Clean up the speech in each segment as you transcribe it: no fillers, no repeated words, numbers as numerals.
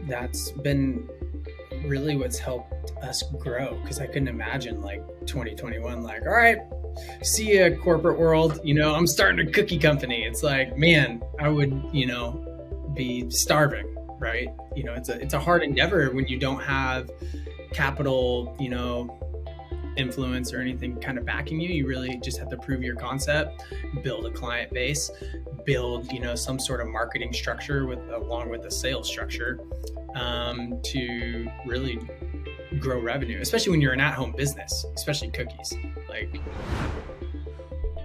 that's been really what's helped us grow, because I couldn't imagine like 2021, like, all right, see ya corporate world, I'm starting a cookie company. It's like, man, I would, be starving, right? It's a hard endeavor when you don't have capital, influence or anything kind of backing you. You really just have to prove your concept, build a client base, build, some sort of marketing structure along with a sales structure, to really grow revenue, especially when you're an at-home business, especially cookies.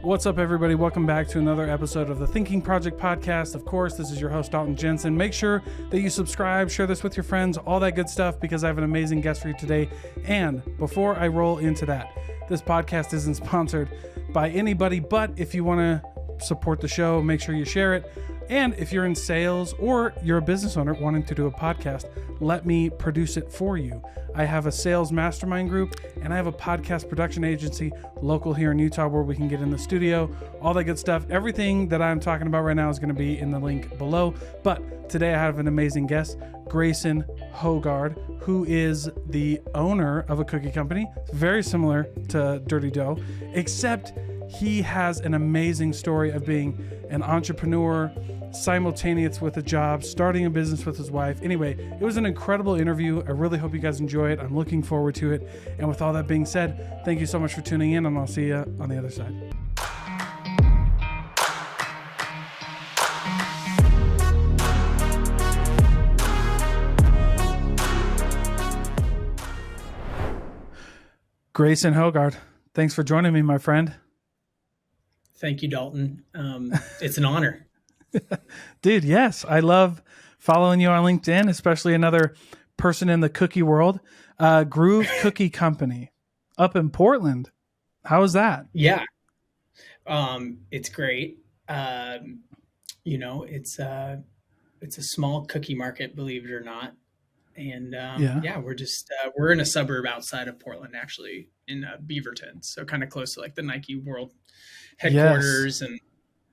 What's up, everybody? Welcome back to another episode of the Thinking Project podcast. Of course, this is your host, Dalton Jensen. Make sure that you subscribe, share this with your friends, all that good stuff, because I have an amazing guest for you today. And before I roll into that, this podcast isn't sponsored by anybody, but if you want to support the show, make sure you share it. And if you're in sales or you're a business owner wanting to do a podcast, let me produce it for you. I have a sales mastermind group and I have a podcast production agency local here in Utah where we can get in the studio, all that good stuff. Everything that I'm talking about right now is going to be in the link below. But today I have an amazing guest, Grayson Hogard, who is the owner of a cookie company, very similar to Dirty Dough, except he has an amazing story of being an entrepreneur, simultaneous with a job, starting a business with his wife. Anyway, it was an incredible interview. I really hope you guys enjoy it. I'm looking forward to it. And with all that being said, thank you so much for tuning in, and I'll see you on the other side. Grayson Hogard, thanks for joining me, my friend. Thank you, Dalton. It's an honor. Dude, yes. I love following you on LinkedIn, especially another person in the cookie world. Groove Cookie Company up in Portland. How is that? Yeah. It's great. It's a small cookie market, believe it or not. And we're in a suburb outside of Portland, actually, in Beaverton. So kind of close to like the Nike World headquarters. Yes.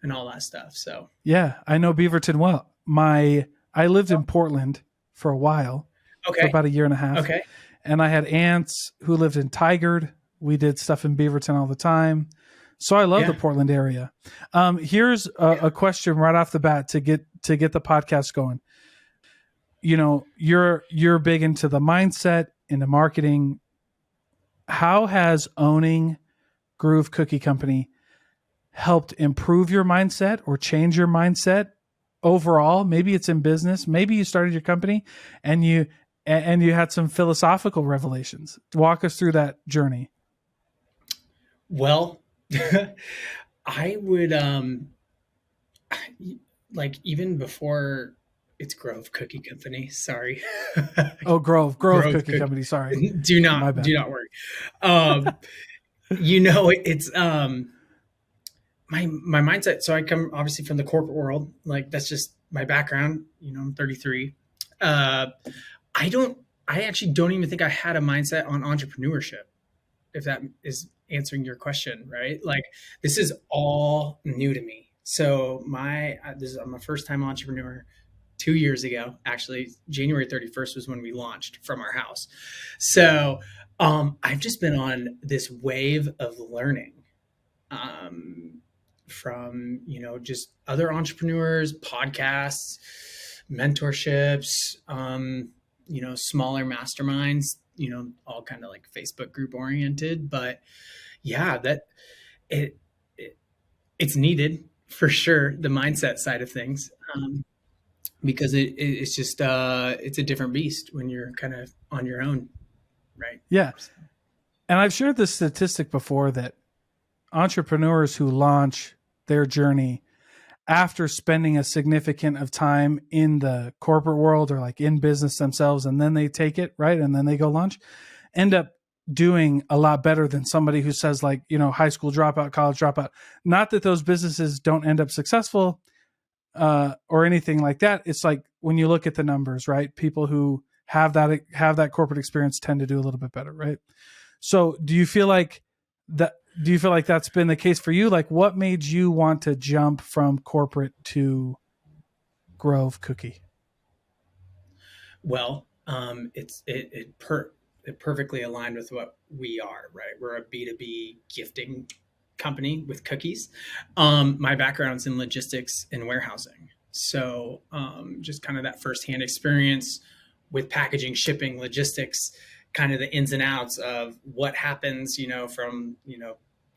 and all that stuff. So yeah, I know Beaverton well. I lived in Portland for a while, for about a year and a half. Okay. And I had aunts who lived in Tigard. We did stuff in Beaverton all the time. So I love the Portland area. Here's a question right off the bat to get the podcast going. You're big into the mindset, into marketing. How has owning Groove Cookie Company helped improve your mindset or change your mindset overall? Maybe it's in business. Maybe you started your company and you had some philosophical revelations. Walk us through that journey. Well, I would even before it's Grove Cookie Company. Sorry. Grove Cookie Company. Sorry. Do not worry. It's my mindset. So I come obviously from the corporate world. Like that's just my background. I'm 33. I actually don't even think I had a mindset on entrepreneurship, if that is answering your question, right? Like this is all new to me. So I'm a first time entrepreneur 2 years ago. Actually, January 31st was when we launched from our house. So I've just been on this wave of learning from, just other entrepreneurs, podcasts, mentorships, smaller masterminds, all kind of like Facebook group oriented. But yeah, that it's needed for sure, the mindset side of things, because it's just it's a different beast when you're kind of on your own, right? Yeah. And I've shared this statistic before that entrepreneurs who launch their journey after spending a significant of time in the corporate world or like in business themselves, and then they take it, right, and then they go launch, end up doing a lot better than somebody who says like, high school dropout, college dropout. Not that those businesses don't end up successful or anything like that. It's like when you look at the numbers, right? People who have that corporate experience tend to do a little bit better, right? So do you feel like that's been the case for you? Like what made you want to jump from corporate to Grove Cookie? Well, it perfectly aligned with what we are, right? We're a B2B gifting company with cookies. My background's in logistics and warehousing. So just kind of that firsthand experience with packaging, shipping, logistics, kind of the ins and outs of what happens, from,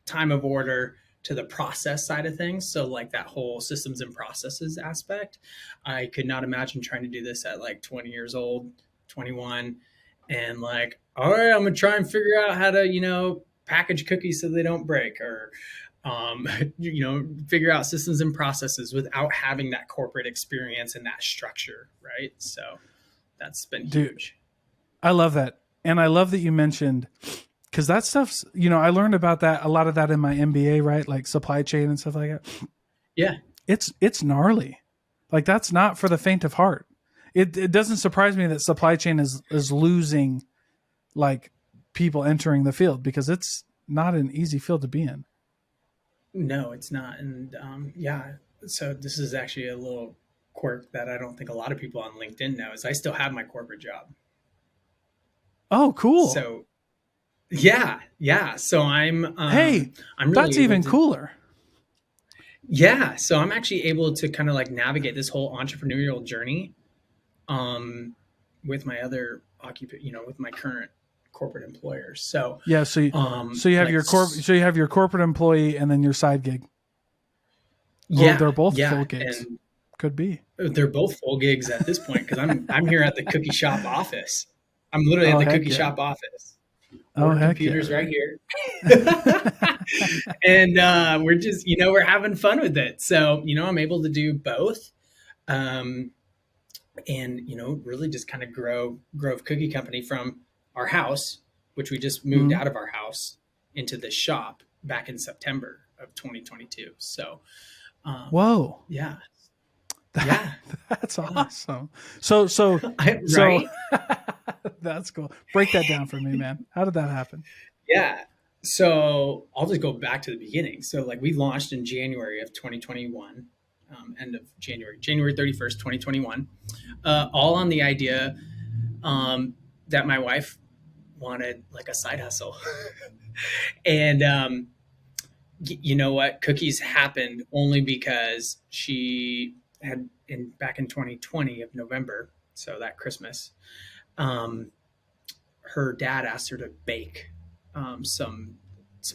time of order to the process side of things. So like that whole systems and processes aspect, I could not imagine trying to do this at like 20 years old, 21, and like, all right, I'm gonna try and figure out how to, package cookies so they don't break, or um, figure out systems and processes without having that corporate experience and that structure, right? So that's been Dude, huge. I love that. And I love that you mentioned, because that stuff's, I learned about that, a lot of that in my MBA, right? Like supply chain and stuff like that. Yeah. It's gnarly. Like that's not for the faint of heart. It doesn't surprise me that supply chain is losing like people entering the field, because it's not an easy field to be in. No, it's not. And yeah, so this is actually a little quirk that I don't think a lot of people on LinkedIn know is I still have my corporate job. Oh, cool. So yeah, yeah. So Hey, I'm that's really able even to, cooler. yeah. So I'm actually able to kind of like navigate this whole entrepreneurial journey um with my other with my current corporate employers. So Yeah, so you have like so you have your corporate employee and then your side gig. Or yeah, they're both full yeah. gigs. And Could be. they're both full gigs at this point because I'm here at the cookie shop office. I'm literally at Oh the heck cookie yeah. shop office. Oh Four heck yeah. computers right here. And we're just, we're having fun with it. So, I'm able to do both. Um, and, really just kind of grow Cookie Company from our house, which we just moved Mhm. out of our house into the shop back in September of 2022. So, Whoa. yeah, That, yeah, that's yeah. awesome. So Right. that's cool. Break that down for me, man. How did that happen? Yeah. So I'll just go back to the beginning. So like we launched in January of 2021, end of January 31st, 2021, all on the idea that my wife wanted like a side hustle. And you know what? Cookies happened only because she had back in 2020 of November, so that Christmas, um, her dad asked her to bake some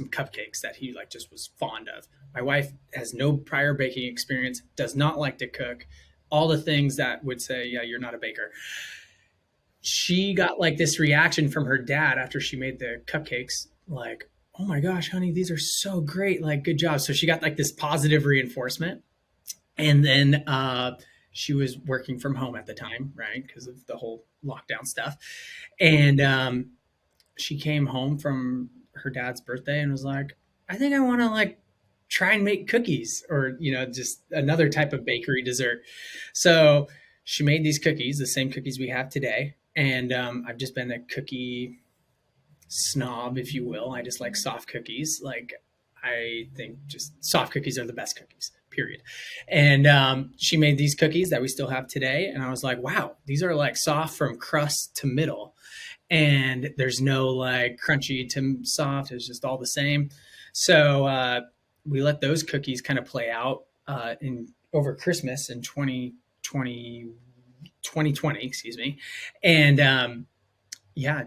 cupcakes that he like just was fond of. My wife has no prior baking experience, does not like to cook, all the things that would say, yeah, you're not a baker. She got like this reaction from her dad after she made the cupcakes, like, oh my gosh, honey, these are so great, like good job. So she got like this positive reinforcement. And then she was working from home at the time, right, because of the whole lockdown stuff. And she came home from her dad's birthday and was like, I think I want to like try and make cookies, or, just another type of bakery dessert. So she made these cookies, the same cookies we have today. And I've just been a cookie snob, if you will. I just like soft cookies. Like, I think just soft cookies are the best cookies, period. And she made these cookies that we still have today. And I was like, wow, these are like soft from crust to middle. And there's no like crunchy to soft. It's just all the same. So we let those cookies kind of play out in over Christmas in 2020, excuse me. And yeah,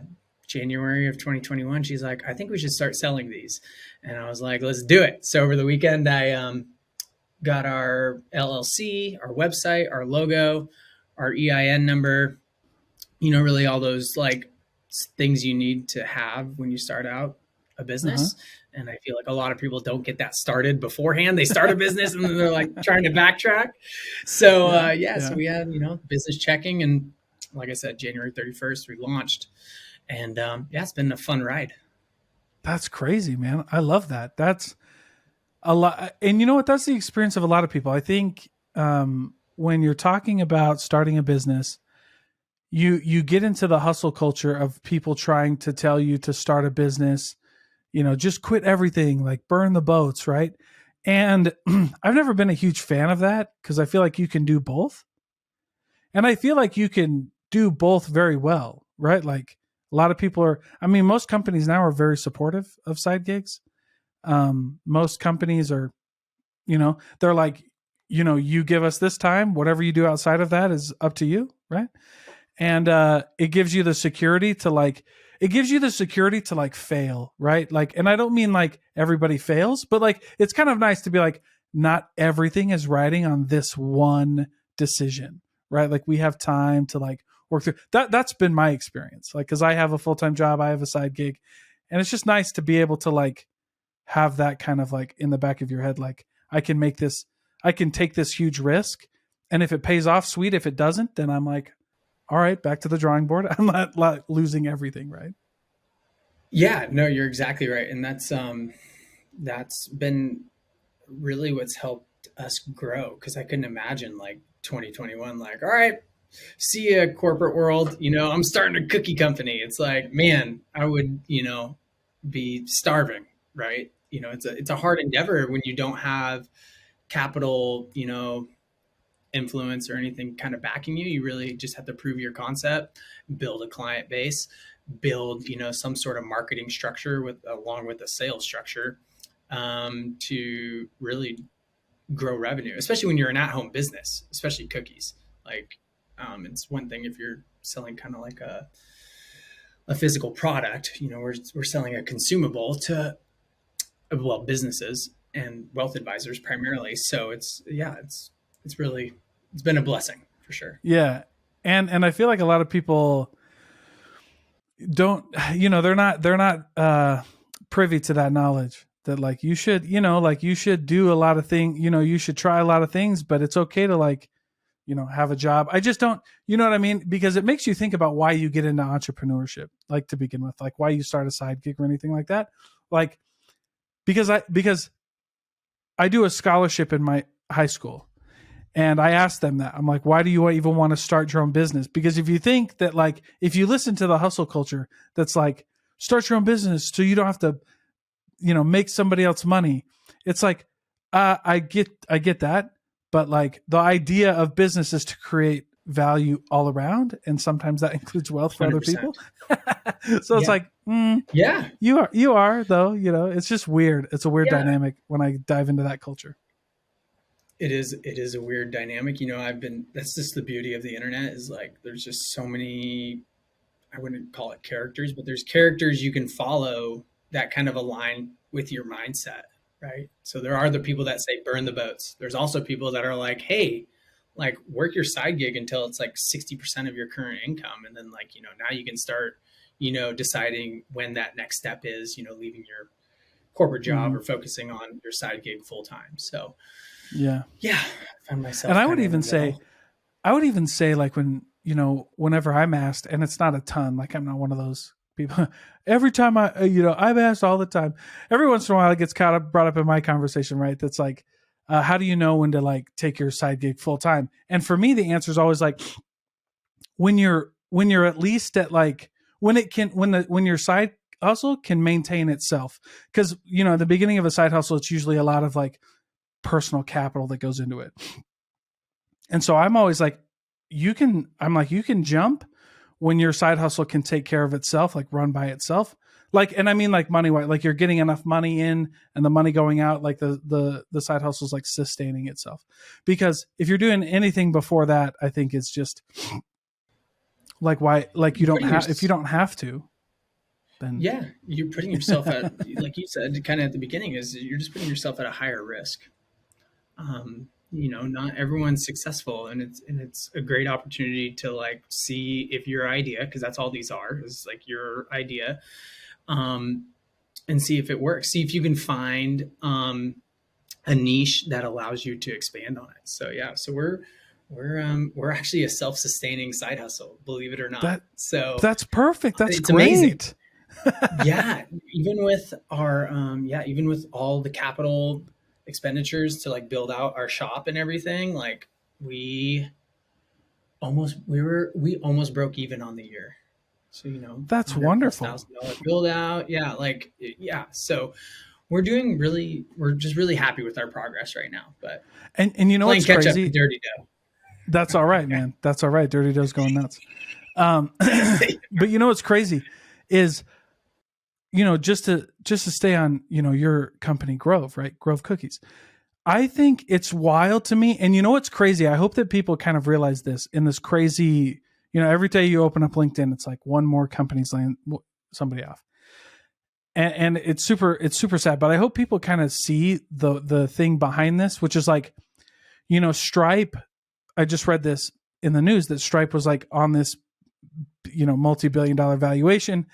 January of 2021, she's like, I think we should start selling these. And I was like, let's do it. So over the weekend, I got our LLC, our website, our logo, our EIN number, really all those like things you need to have when you start out a Uh-huh. business. And I feel like a lot of people don't get that started beforehand. They start a business and then they're like trying to backtrack. So Yeah. yeah, so Yeah. we had, business checking, and like I said, January 31st, we launched. And yeah, it's been a fun ride. That's crazy, man. I love that. That's a lot. And you know what? That's the experience of a lot of people. I think when you're talking about starting a business, you get into the hustle culture of people trying to tell you to start a business, just quit everything, like burn the boats, right? And I've never been a huge fan of that, because I feel like you can do both. And I feel like you can do both very well, right? Like a lot of people are, I mean, most companies now are very supportive of side gigs. Most companies are, they're like, you give us this time, whatever you do outside of that is up to you, right? And it gives you the security to like fail, right? Like, and I don't mean like everybody fails, but like it's kind of nice to be like, not everything is riding on this one decision, right? Like we have time to like work through that. That's been my experience, like, because I have a full-time job, I have a side gig, and it's just nice to be able to like have that kind of like in the back of your head, like I can take this huge risk, and if it pays off, sweet. If it doesn't, then I'm like, all right, back to the drawing board. I'm not losing everything, right? Yeah, no, you're exactly right. And that's been really what's helped us grow, because I couldn't imagine like 2021, like, all right, see ya corporate world, I'm starting a cookie company. It's like, man, I would, be starving, right? It's a hard endeavor when you don't have capital, influence or anything kind of backing you. You really just have to prove your concept, build a client base, build, some sort of marketing structure along with a sales structure, to really grow revenue, especially when you're an at-home business, especially cookies. Like, it's one thing if you're selling kind of like a physical product, we're selling a consumable to, well, businesses and wealth advisors primarily. So it's really, it's been a blessing for sure. Yeah. And I feel like a lot of people don't, they're not privy to that knowledge, that like you should, like you should do a lot of things, you should try a lot of things, but it's okay to like, have a job. I just don't, you know what I mean? Because it makes you think about why you get into entrepreneurship, like to begin with, like why you start a side gig or anything like that. Like, because I do a scholarship in my high school, and I asked them that. I'm like, why do you even want to start your own business? Because if you think that, like, if you listen to the hustle culture, that's like, start your own business so you don't have to, make somebody else money. It's like, I get that. But like the idea of business is to create value all around. And sometimes that includes wealth for 100%. Other people. So it's like, yeah, you are though, it's just weird. It's a weird dynamic when I dive into that culture. It is a weird dynamic. That's just the beauty of the internet, is like, there's just so many, I wouldn't call it characters, but there's characters you can follow that kind of align with your mindset. Right. So there are the people that say burn the boats. There's also people that are like, hey, like work your side gig until it's like 60% of your current income. And then like, now you can start, deciding when that next step is, leaving your corporate job or focusing on your side gig full time. So yeah, I found myself. And I would even say like when, whenever I'm asked, and it's not a ton, like I'm not one of those people. Every time I'm asked all the time. Every once in a while, it gets brought up in my conversation, right? That's like, how do you know when to like take your side gig full time? And for me, the answer is always like, when you're at least at like, when your side hustle can maintain itself. Because at the beginning of a side hustle, it's usually a lot of like personal capital that goes into it. And so I'm always like, you can jump when your side hustle can take care of itself, like run by itself. Like, and I mean like money wise, like you're getting enough money in and the money going out, like the side hustle is like sustaining itself. Because if you're doing anything before that, I think it's just like, why, like you don't have, if you don't have to, then you're putting yourself at, like you said, kind of at the beginning, is you're just putting yourself at a higher risk. Not everyone's successful, and it's a great opportunity to like see if your idea, because that's all these are, is like your idea, and see if it works. See if you can find a niche that allows you to expand on it. So we're actually a self-sustaining side hustle, believe it or not. So that's perfect. That's it's great. Amazing. Even with our even with all the capital expenditures to like build out our shop and everything, like we almost broke even on the year. So that's wonderful. $100,000 build out. So we're just really happy with our progress right now. But and what's crazy? Dirty dough. That's all right, man. That's all right. Dirty dough's going nuts. But you know what's crazy is, just to stay on, your company, Grove, right? Grove Cookies. I think it's wild to me. And you know what's crazy? I hope that people kind of realize this in this crazy, every day you open up LinkedIn, it's like one more company's laying somebody off. And it's super sad. But I hope people kind of see the thing behind this, which is like, Stripe. I just read this in the news that Stripe was like on this, multi-billion-dollar valuation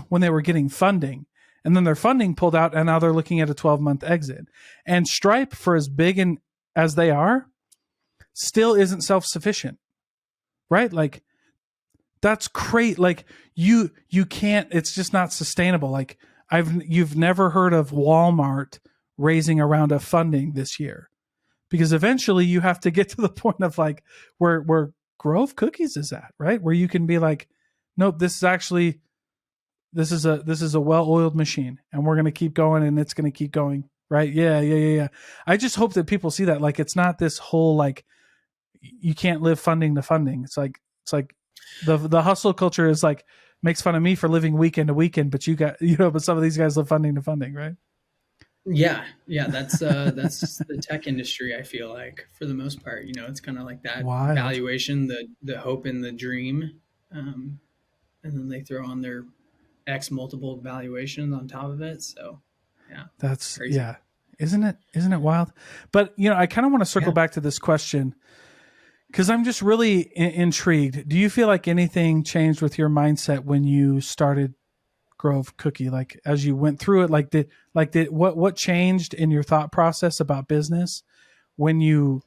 when they were getting funding. And then their funding pulled out, and now they're looking at a 12-month exit. And Stripe, for as big as they are, still isn't self-sufficient, right? Like, that's great. Like, you can't. It's just not sustainable. Like, you've never heard of Walmart raising a round of funding this year, because eventually you have to get to the point of like where Grove Cookies is at, right? Where you can be like, nope, this is a well-oiled machine, and we're going to keep going, and it's going to keep going. Right. Yeah. I just hope that people see that, like, it's not this whole, like, you can't live funding to funding. It's like the hustle culture is like, makes fun of me for living weekend to weekend, but but some of these guys live funding to funding. Right. Yeah. That's the tech industry. I feel like, for the most part, it's kind of like that valuation, the hope and the dream. And then they throw on their X multiple valuations on top of it. So yeah, that's crazy. Yeah. Isn't it wild? But, I kind of want to circle back to this question, because I'm just really intrigued. Do you feel like anything changed with your mindset when you started Grove Cookie? Like, as you went through it, what changed in your thought process about business when you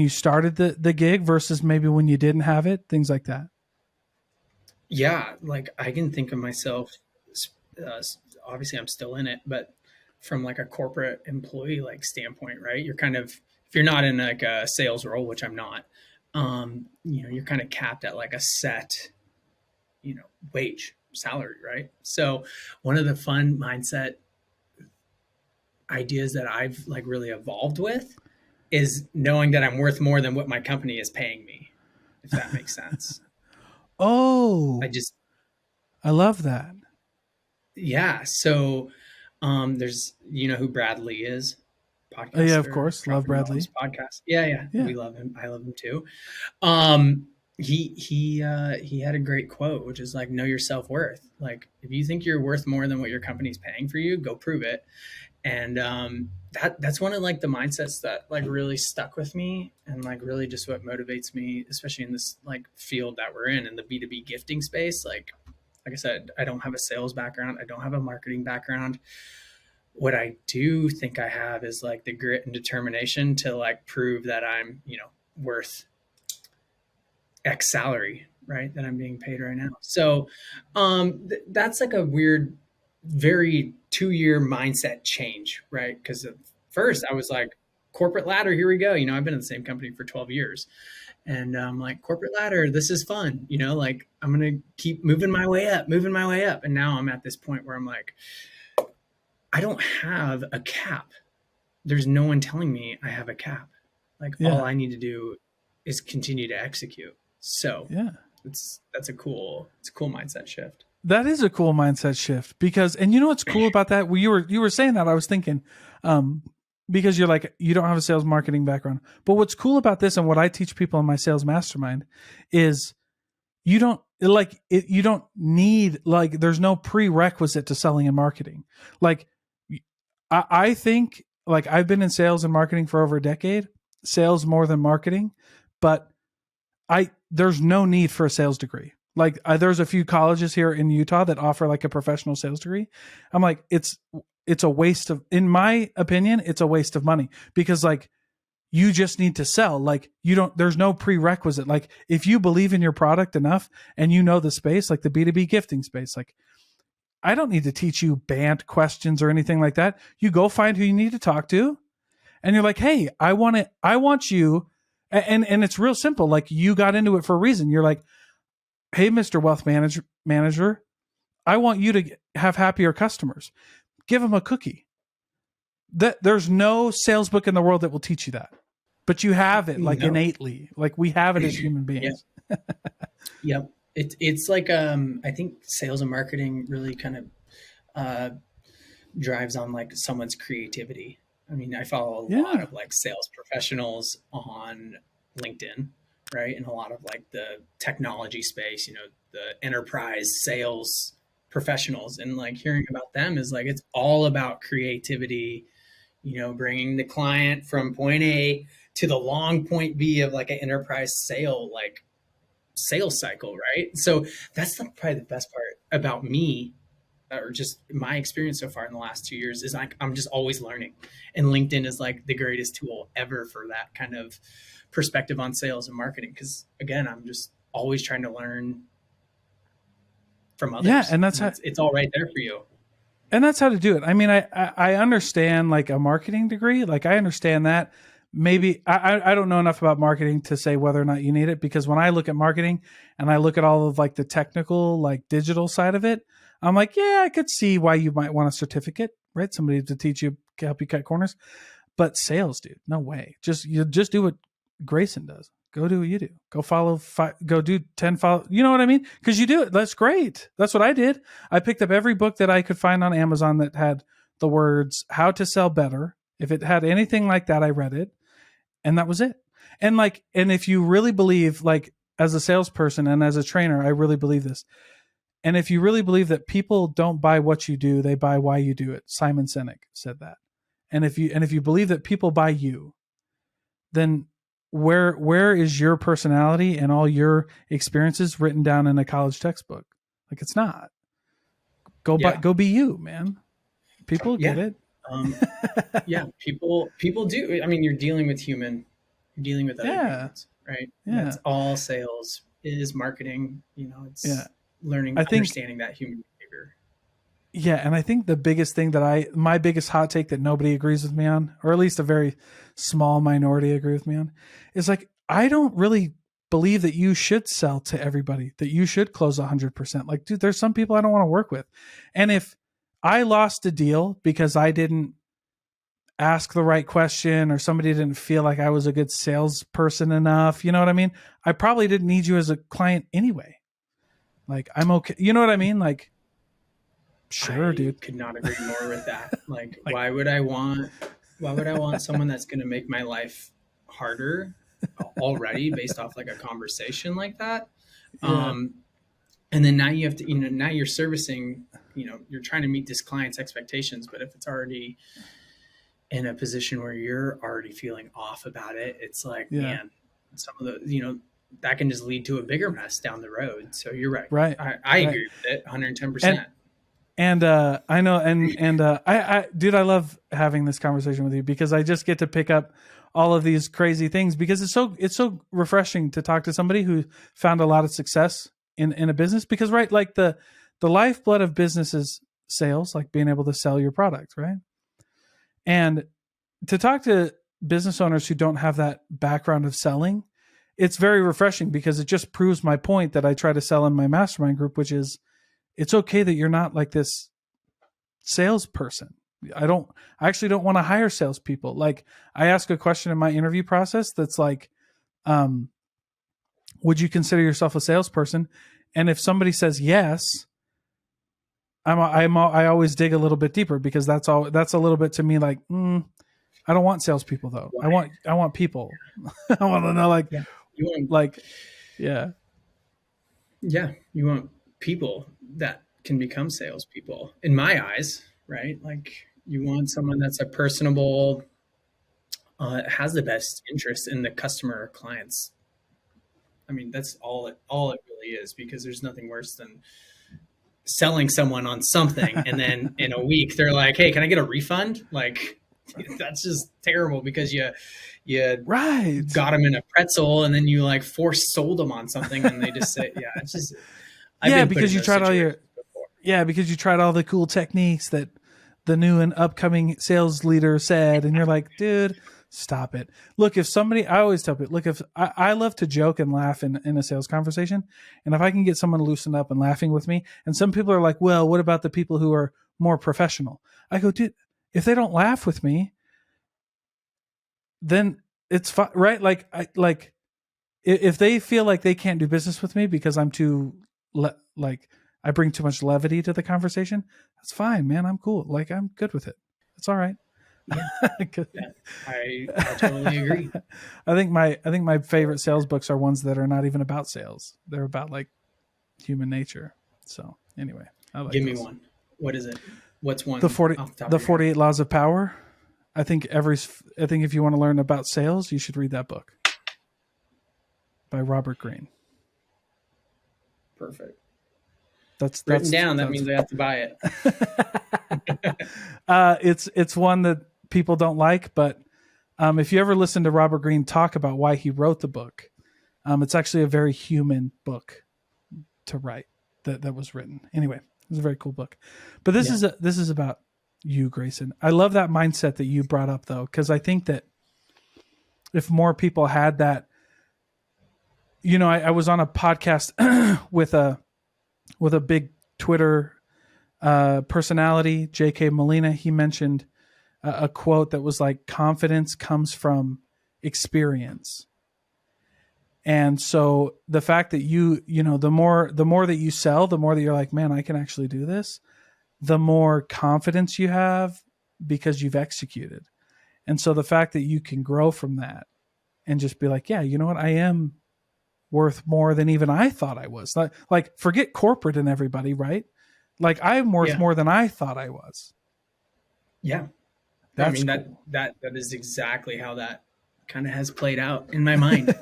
started the gig versus maybe when you didn't have it, things like that? Yeah. Like, I can think of myself, obviously I'm still in it, but from like a corporate employee, like, standpoint, right? You're kind of, if you're not in like a sales role, which I'm not, you're kind of capped at like a set, wage, salary, right? So one of the fun mindset ideas that I've like really evolved with is knowing that I'm worth more than what my company is paying me, if that makes sense. Oh, I love that. Yeah. So there's, who Bradley is? Podcaster. Oh, yeah, of course. Love Bradley. Podcast. Yeah. We love him. I love him too. He had a great quote, which is like, know your self-worth. Like, if you think you're worth more than what your company's paying for you, go prove it. And that's one of like the mindsets that like really stuck with me, and like really just what motivates me, especially in this like field that we're in the B2B gifting space. Like I said, I don't have a sales background. I don't have a marketing background. What I do think I have is like the grit and determination to like prove that I'm, worth X salary, right? That I'm being paid right now. So that's like a weird, very 2-year mindset change, right? Because at first I was like, corporate ladder, here we go. I've been in the same company for 12 years. And I'm like, corporate ladder, this is fun. Like, I'm going to keep moving my way up. And now I'm at this point where I'm like, I don't have a cap. There's no one telling me I have a cap. Like, all I need to do is continue to execute. So that's a cool mindset shift. That is a cool mindset shift, because, and what's cool about that? Well, you were saying that, I was thinking, because you're like, you don't have a sales marketing background, but what's cool about this, and what I teach people in my sales mastermind, is you don't need, like, there's no prerequisite to selling and marketing. Like, I think, like, I've been in sales and marketing for over a decade, sales more than marketing, but there's no need for a sales degree. Like, there's a few colleges here in Utah that offer like a professional sales degree. I'm like, it's a waste of, in my opinion, it's a waste of money, because like, you just need to sell. Like, there's no prerequisite. Like, if you believe in your product enough and the space, like the B2B gifting space, like, I don't need to teach you banned questions or anything like that. You go find who you need to talk to, and you're like, hey, I want you. And it's real simple. Like, you got into it for a reason. You're like, hey, Mr. Wealth Manager, I want you to have happier customers. Give them a cookie. There's no sales book in the world that will teach you that, but you have it like innately. Like, we have it as human beings. Yep. It's like I think sales and marketing really kind of uh, drives on like someone's creativity. I mean, I follow a lot Yeah. of like sales professionals on LinkedIn, right? And a lot of like the technology space, you know, the enterprise sales professionals, and like hearing about them is like it's all about creativity, you know, bringing the client from point A to the long point B of like an enterprise sale, like sales cycle, right? So that's probably the best part about me, or just my experience so far in the last 2 years, is like I'm just always learning, and LinkedIn is like the greatest tool ever for that kind of perspective on sales and marketing. Because again, I'm just always trying to learn from Yeah, others, and that's and how it's all right there for you. to do it. I mean, I understand like a marketing degree. Like I understand that. Maybe I don't know enough about marketing to say whether or not you need it, because when I look at marketing and I look at all of like the technical, like digital side of it, I'm like, yeah, I could see why you might want a certificate, right? Somebody to teach you, help you cut corners. But sales, dude, no way. Just do what Grayson does. Go do what you do. Go follow. Go do 10 follow. You know what I mean? Because you do it. That's great. That's what I did. I picked up every book that I could find on Amazon that had the words "How to Sell Better." If it had anything like that, I read it, and that was it. And like, and if you really believe, like, as a salesperson and as a trainer, I really believe this. And if you really believe that people don't buy what you do, they buy why you do it. Simon Sinek said that. And if you believe that people buy you, then where is your personality and all your experiences written down in a college textbook? Like it's not. Yeah, Go be you, man. People get yeah, it. um, yeah. People do. I mean, you're dealing with other Yeah. humans, right? Yeah. That's all sales is, marketing. You know, Yeah. it's learning, I think understanding that human behavior. yeah, and I think the biggest thing that my biggest hot take that nobody agrees with me on, or at least a very small minority agree with me on, is like I don't really believe that you should sell to everybody, that you should close 100%. Like, dude, there's some people I don't want to work with. And if I lost a deal because I didn't ask the right question or somebody didn't feel like I was a good salesperson enough, you know what I mean? I probably didn't need you as a client anyway. Like, I'm okay. You know what I mean? Like, sure, I dude. could not agree more with that. Like, Like, why would I want someone that's going to make my life harder already based off like a conversation like that? yeah. Um, and then now you have to, you know, now you're servicing, you know, you're trying to meet this client's expectations, but if it's already in a position where you're already feeling off about it, it's like, Yeah. man, some of the, you know, that can just lead to a bigger mess down the road. So you're right. Right. I Right. agree with it And 110%. I know and I dude, I love having this conversation with you because I just get to pick up all of these crazy things because it's so refreshing to talk to somebody who found a lot of success in a business, because right, like the lifeblood of business is sales, like being able to sell your product, right? And to talk to business owners who don't have that background of selling, it's very refreshing because it just proves my point that I try to sell in my mastermind group, which is it's okay that you're not like this salesperson. I actually don't want to hire salespeople. Like I ask a question in my interview process that's like, um, would you consider yourself a salesperson? And if somebody says yes, I always dig a little bit deeper because that's a little bit to me like, I don't want salespeople though. Why? I want people. I want to know Yeah. You want, like, yeah, yeah, you want people that can become salespeople in my eyes, right? Like you want someone that's a personable, has the best interest in the customer or clients. I mean, that's all it really is, because there's nothing worse than selling someone on something and then in a week they're like, "Hey, can I get a refund?" Like that's just terrible, because you right. got them in a pretzel and then you like force sold them on something and they just say, yeah, it's just, I've Yeah, been put because in you those tried all your situations before. yeah, because you tried all the cool techniques that the new and upcoming sales leader said, and you're like, dude, stop it. Look, if somebody, I always tell people, look, if I love to joke and laugh in a sales conversation, and if I can get someone to loosen up and laughing with me, and some people are like, well, what about the people who are more professional? I go, dude, if they don't laugh with me, then it's fine, right? Like, if they feel like they can't do business with me because I'm too like I bring too much levity to the conversation, that's fine, man. I'm cool. Like I'm good with it. It's all right. Yeah, I totally agree. I think my favorite sales books are ones that are not even about sales. They're about like human nature. So anyway, I like Give me those. one. What is it? What's one The 40 off the top the of your head? 48 Laws of Power. I think if you want to learn about sales, you should read that book by Robert Greene. Perfect. That's Written down. That means I have to buy it. It's one that people don't like, but if you ever listen to Robert Greene talk about why he wrote the book, it's actually a very human book to write that was written. Anyway, it's a very cool book. But this is about you, Grayson. I love that mindset that you brought up, though, because I think that if more people had that, I was on a podcast with a big Twitter personality, J.K. Molina. He mentioned a quote that was like, confidence comes from experience. And so the fact that the more that you sell, the more that you're like, man, I can actually do this, the more confidence you have because you've executed. And so the fact that you can grow from that and just be like, yeah, you know what? I am worth more than even I thought I was. Like forget corporate and everybody, right? Like I'm worth more than I thought I was. Yeah. That's cool. that is exactly how that kind of has played out in my mind.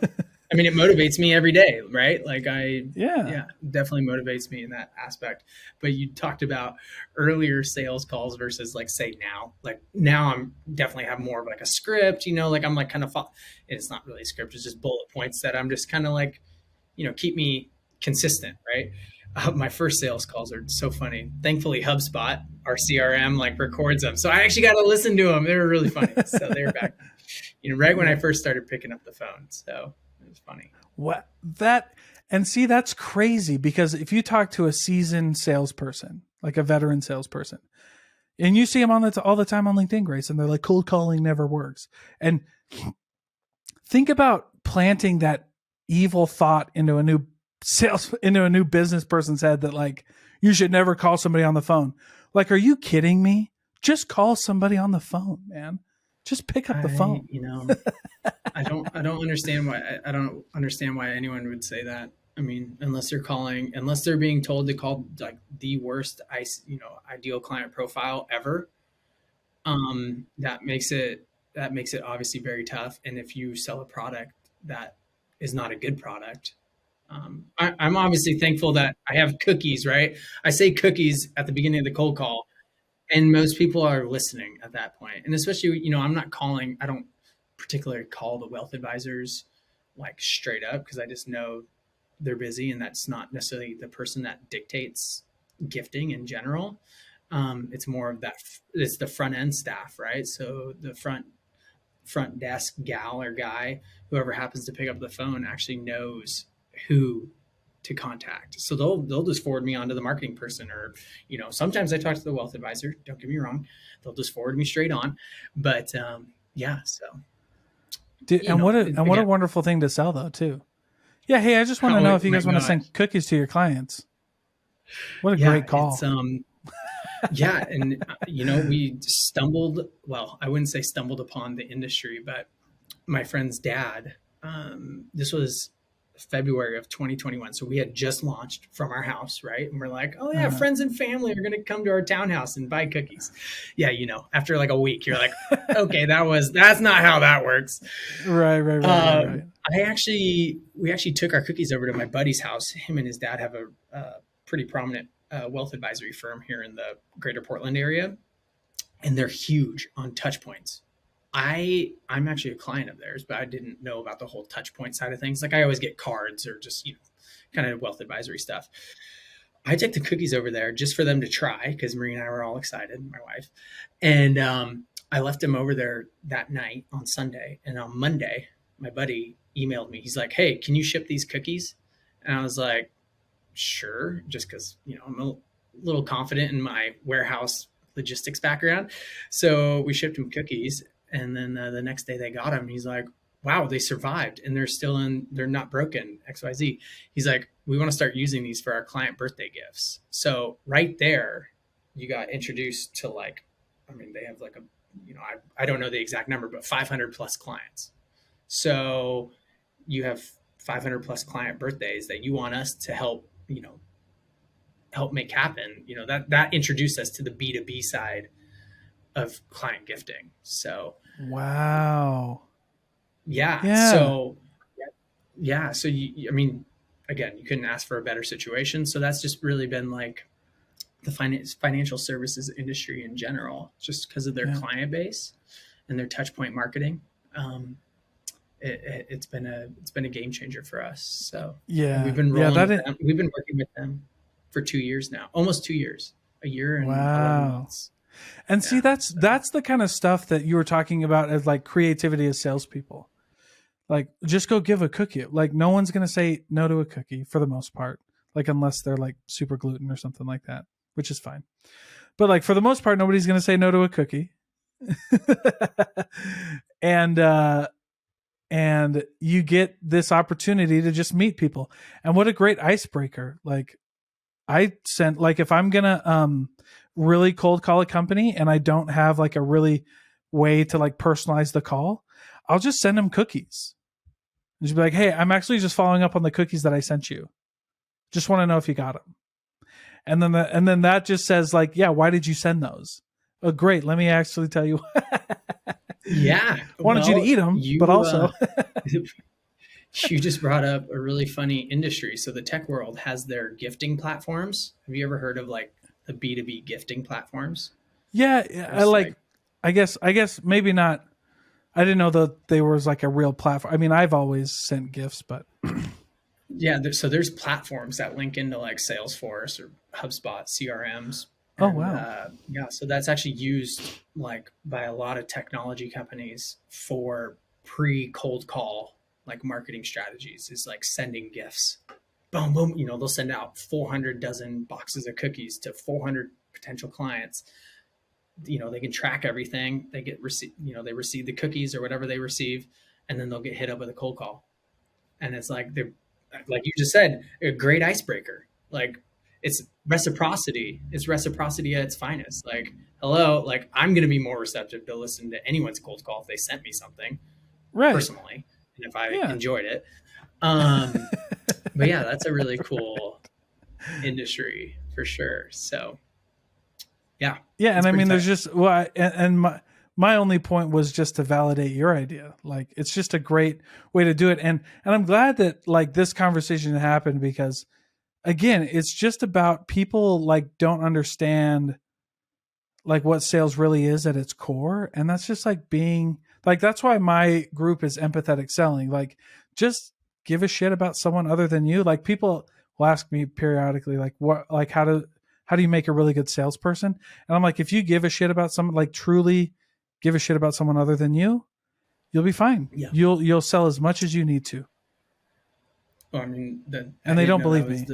I mean, it motivates me every day, right? Like definitely motivates me in that aspect. But you talked about earlier sales calls versus like say now, like now I'm definitely have more of like a script, like I'm like kind of, it's not really a script. It's just bullet points that I'm just kind of like, keep me consistent. Right. My first sales calls are so funny. Thankfully, HubSpot, our CRM, like records them. So I actually got to listen to them. They were really funny. So they were back, right when I first started picking up the phone. So it was funny. That's crazy because if you talk to a seasoned salesperson, like a veteran salesperson, and you see them all the time on LinkedIn, Grace, and they're like, cold calling never works. And think about planting that evil thought into a new business person's head that like, you should never call somebody on the phone. Like, are you kidding me? Just call somebody on the phone, man. Just pick up the phone. I don't understand why. I don't understand why anyone would say that. I mean, unless they're being told to call like the worst, ideal client profile ever. That makes it obviously very tough. And if you sell a product that is not a good product, I'm obviously thankful that I have cookies, right? I say cookies at the beginning of the cold call, and most people are listening at that point. And especially, I don't particularly call the wealth advisors like straight up because I just know they're busy and that's not necessarily the person that dictates gifting in general. It's more of that. It's the front end staff, right? So the front desk gal or guy, whoever happens to pick up the phone, actually knows who to contact. So they'll just forward me on to the marketing person, or sometimes I talk to the wealth advisor. Don't get me wrong, they'll just forward me straight on. But so. What a wonderful thing to sell though too. Yeah, hey, I just want to know if you guys want to send cookies to your clients. What a great call. Yeah, and we stumbled. Well, I wouldn't say stumbled upon the industry, but my friend's dad. This was February of 2021, so we had just launched from our house, right? And we're like, oh yeah, friends and family are going to come to our townhouse and buy cookies. Yeah, after like a week, you're like, okay, that's not how that works. Right. We actually took our cookies over to my buddy's house. Him and his dad have a pretty prominent wealth advisory firm here in the greater Portland area, and they're huge on touch points. I'm actually a client of theirs, but I didn't know about the whole touch point side of things. Like I always get cards or just, kind of wealth advisory stuff. I took the cookies over there just for them to try because Marie and I were all excited, my wife. And I left them over there that night on Sunday. And on Monday, my buddy emailed me. He's like, hey, can you ship these cookies? And I was like, sure, just because, I'm a little confident in my warehouse logistics background. So we shipped him cookies. And then the next day they got him. He's like, wow, they survived and they're not broken, XYZ. He's like, we want to start using these for our client birthday gifts. So right there, you got introduced to like, I mean, they have like a, I don't know the exact number, but 500 plus clients. So you have 500 plus client birthdays that you want us to help, help make happen. That introduced us to the B2B side of client gifting. So, wow. Yeah. So, I mean, again, you couldn't ask for a better situation. So that's just really been like the financial services industry in general, just because of their client base and their touch point marketing. It's been a game changer for us. So we've been we've been working with them for 2 years now, almost 2 years, a year and 11 months. And see, that's the kind of stuff that you were talking about as like creativity as salespeople. Like, just go give a cookie. Like, no one's going to say no to a cookie for the most part. Like, unless they're like super gluten or something like that, which is fine. But like, for the most part, nobody's going to say no to a cookie. And you get this opportunity to just meet people. And what a great icebreaker. Like, if I'm going to really cold call a company and I don't have like a really way to like personalize the call, I'll just send them cookies. And just be like, hey, I'm actually just following up on the cookies that I sent you. Just want to know if you got them. And then that just says like, yeah, why did you send those? Oh, great. Let me actually tell you. Yeah. Wanted you to eat them, but also. You just brought up a really funny industry. So the tech world has their gifting platforms. Have you ever heard of like the B2B gifting platforms? Yeah. I guess maybe not. I didn't know that there was like a real platform. I mean, I've always sent gifts, but yeah. So there's platforms that link into like Salesforce or HubSpot CRMs. Oh, wow. So that's actually used like by a lot of technology companies for pre-cold call, like marketing strategies, is like sending gifts. Boom, boom. They'll send out 400 dozen boxes of cookies to 400 potential clients. They can track everything. They they receive the cookies or whatever they receive, and then they'll get hit up with a cold call. And it's like, like you just said, a great icebreaker. Like, it's reciprocity. It's reciprocity at its finest. Like, hello, like I'm going to be more receptive to listen to anyone's cold call if they sent me something personally, and if I enjoyed it. But yeah, that's a really cool industry for sure. So yeah. And I mean, there's just, and my only point was just to validate your idea. Like, it's just a great way to do it. And I'm glad that like this conversation happened, because again, it's just about people like don't understand like what sales really is at its core. And that's just like being like, that's why my group is empathetic selling. Like, just give a shit about someone other than you. Like, people will ask me periodically, like, how do you make a really good salesperson? And I'm like, if you give a shit about someone, like truly give a shit about someone other than you, you'll be fine. Yeah. You'll sell as much as you need to. Well, I mean, and they don't believe me.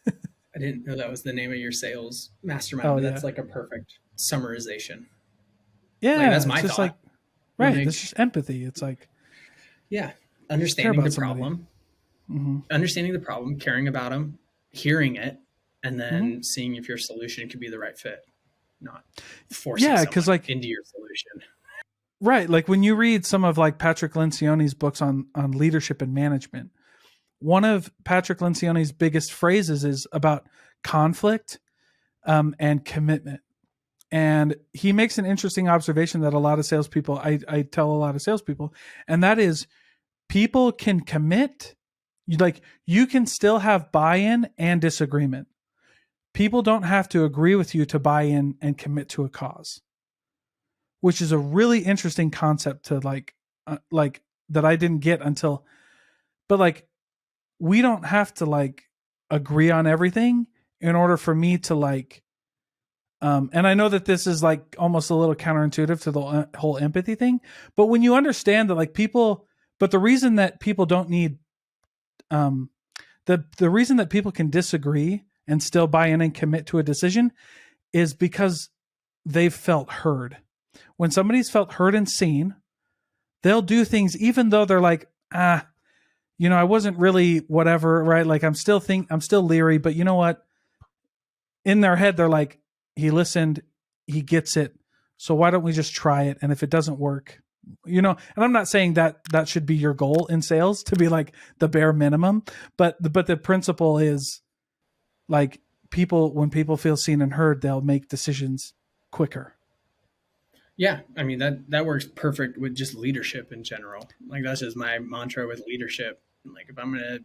I didn't know that was the name of your sales mastermind, but that's like a perfect summarization. Yeah. Like, that's my thought. Like, right. It's just empathy. It's like, understanding the problem, understanding the problem, caring about them, hearing it, and then seeing if your solution could be the right fit, not forcing someone into your solution. Right. Like, when you read some of like Patrick Lencioni's books on leadership and management, one of Patrick Lencioni's biggest phrases is about conflict and commitment. And he makes an interesting observation that a lot of salespeople, I tell a lot of salespeople, and that is, people can commit. You can still have buy-in and disagreement. People don't have to agree with you to buy in and commit to a cause, which is a really interesting concept to like that I didn't get until, but like, we don't have to like agree on everything in order for me to like, and I know that this is like almost a little counterintuitive to the whole empathy thing, but when you understand that like but the reason that people don't need, the reason that people can disagree and still buy in and commit to a decision is because they've felt heard. When somebody's felt heard and seen, they'll do things even though they're like, I wasn't really whatever, right? Like I'm still leery, but you know what? In their head, they're like, he listened, he gets it. So why don't we just try it? And if it doesn't work, and I'm not saying that should be your goal in sales to be like the bare minimum, but the principle is like when people feel seen and heard, they'll make decisions quicker. Yeah, I mean that works perfect with just leadership in general. Like that's just my mantra with leadership. Like if I'm gonna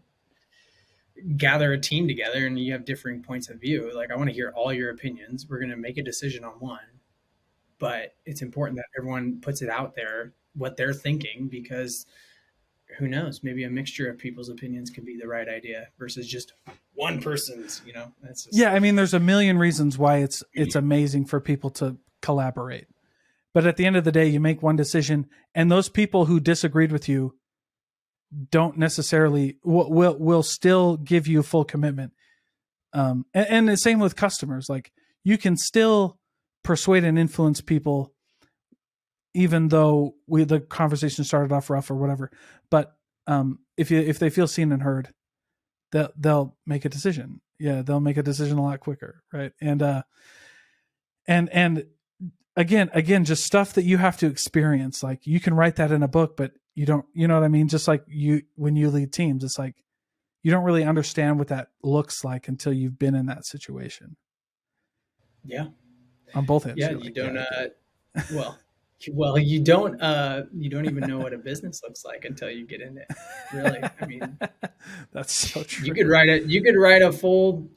gather a team together and you have differing points of view, like I want to hear all your opinions. We're gonna make a decision on one, but it's important that everyone puts it out there what they're thinking, because who knows, maybe a mixture of people's opinions could be the right idea versus just one person's. That's just... Yeah, I mean, there's a million reasons why it's amazing for people to collaborate. But at the end of the day, you make one decision, and those people who disagreed with you don't necessarily will still give you full commitment. And the same with customers. Like you can still persuade and influence people, even though the conversation started off rough or whatever. But if they feel seen and heard, they'll make a decision. Yeah, they'll make a decision a lot quicker, right? And again, just stuff that you have to experience. Like you can write that in a book, but you don't, you know what I mean? Just like when you lead teams, it's like, you don't really understand what that looks like until you've been in that situation. Yeah. On both ends. Yeah. You don't, you don't even know what a business looks like until you get in it. Really. I mean, that's so true. You could write a full,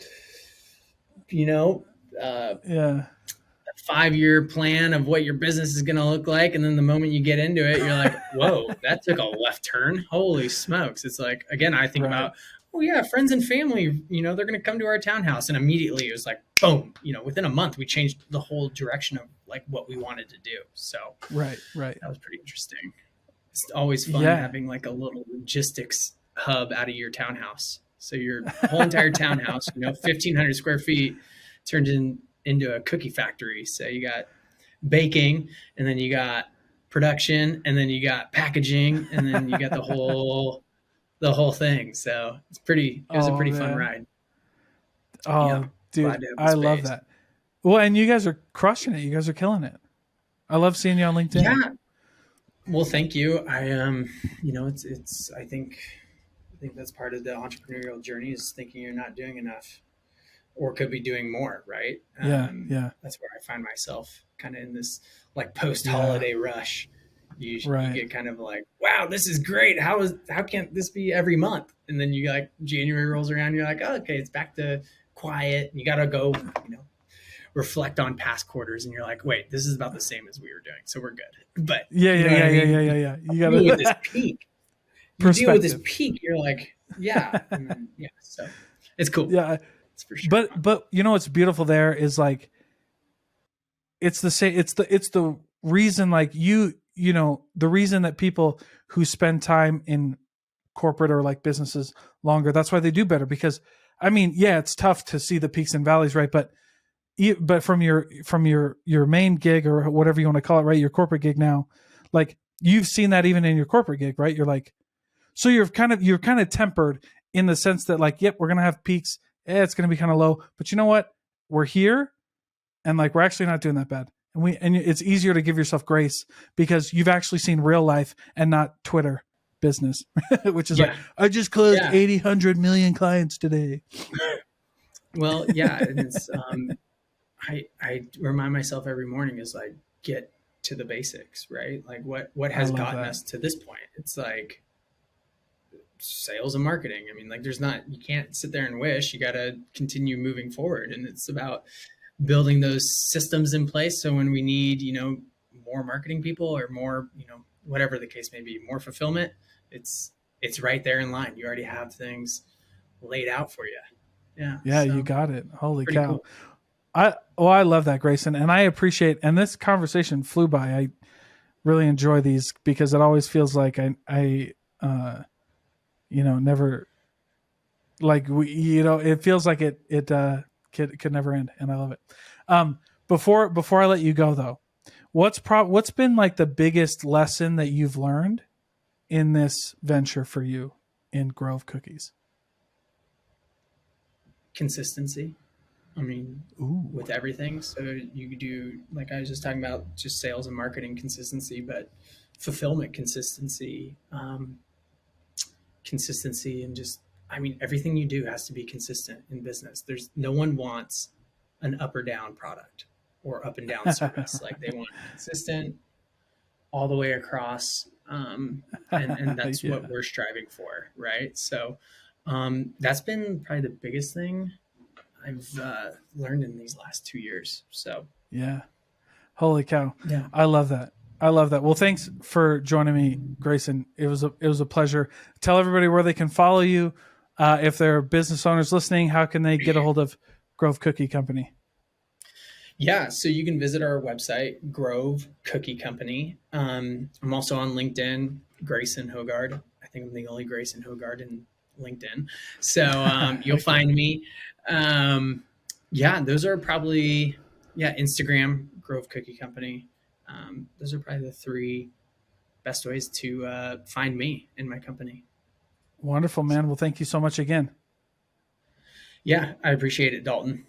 5-year plan of what your business is going to look like. And then the moment you get into it, you're like, whoa, that took a left turn. Holy smokes. It's like, again, I think about, oh yeah, friends and family, they're going to come to our townhouse. And immediately it was like, boom, within a month, we changed the whole direction of like what we wanted to do. So right. That was pretty interesting. It's always fun having like a little logistics hub out of your townhouse. So your whole entire townhouse, 1,500 square feet turned into a cookie factory. So you got baking, and then you got production, and then you got packaging, and then you got the whole thing. So it was a pretty fun ride. Oh, dude, I love that. Well, and you guys are crushing it. You guys are killing it. I love seeing you on LinkedIn. Yeah. Well, thank you. I I think that's part of the entrepreneurial journey, is thinking you're not doing enough or could be doing more, right? Yeah. That's where I find myself kind of in this like post-holiday rush. You get kind of like, wow, this is great. How can't this be every month? And then you like January rolls around, you're like, oh, okay, it's back to quiet. And you got to go, reflect on past quarters, and you're like, wait, this is about the same as we were doing, so we're good. But yeah. You got to deal with this peak. You deal with this peak. You're like, yeah, So it's cool. Yeah. For sure. But what's beautiful there is like, it's the same. It's the reason, like the reason that people who spend time in corporate or like businesses longer, that's why they do better. Because I mean, yeah, it's tough to see the peaks and valleys, right? But from your main gig or whatever you want to call it, right? Your corporate gig now, like you've seen that even in your corporate gig, right? You're like, so you're kind of tempered in the sense that like, yep, we're going to have peaks. It's going to be kind of low, but you know what? We're here, and like we're actually not doing that bad. And it's easier to give yourself grace because you've actually seen real life and not Twitter business, which is like, I just closed 80, 100 million clients today. Well, yeah, and it's I remind myself every morning is like, get to the basics, right? Like what has gotten us to this point? It's like sales and marketing. I mean, like you can't sit there and wish. You got to continue moving forward, and it's about building those systems in place. So when we need, more marketing people or more, whatever the case may be, more fulfillment, it's right there in line. You already have things laid out for you. Yeah. Yeah. So, you got it. Holy cow. Cool. I love that, Grayson. And I appreciate, and this conversation flew by. I really enjoy these because it always feels like I never, like it feels like it could never end, and I love it. Before I let you go though, what's been like the biggest lesson that you've learned in this venture for you in Grove cookies? Consistency. I mean, Ooh. with everything. So you do, like I was just talking about, just sales and marketing consistency, but fulfillment consistency, consistency, and just, I mean, everything you do has to be consistent in business. There's no one wants an up or down product or up and down service. Like they want consistent all the way across. And that's Yeah. what we're striving for. Right. So that's been probably the biggest thing I've learned in these last 2 years. So Yeah. Holy cow. yeah, I love that. I love that. Well, thanks for joining me, Grayson. It was a pleasure. Tell everybody where they can follow you. If they're business owners listening, how can they get a hold of Grove Cookie Company? yeah. So you can visit our website, Grove Cookie Company. I'm also on LinkedIn, Grayson Hogard. I think I'm the only Grayson Hogard in LinkedIn. So you'll find me. Yeah, those are probably, Instagram, Grove Cookie Company. Those are probably the three best ways to find me and my company. Wonderful, man. Well, thank you so much again. Yeah, I appreciate it, Dalton.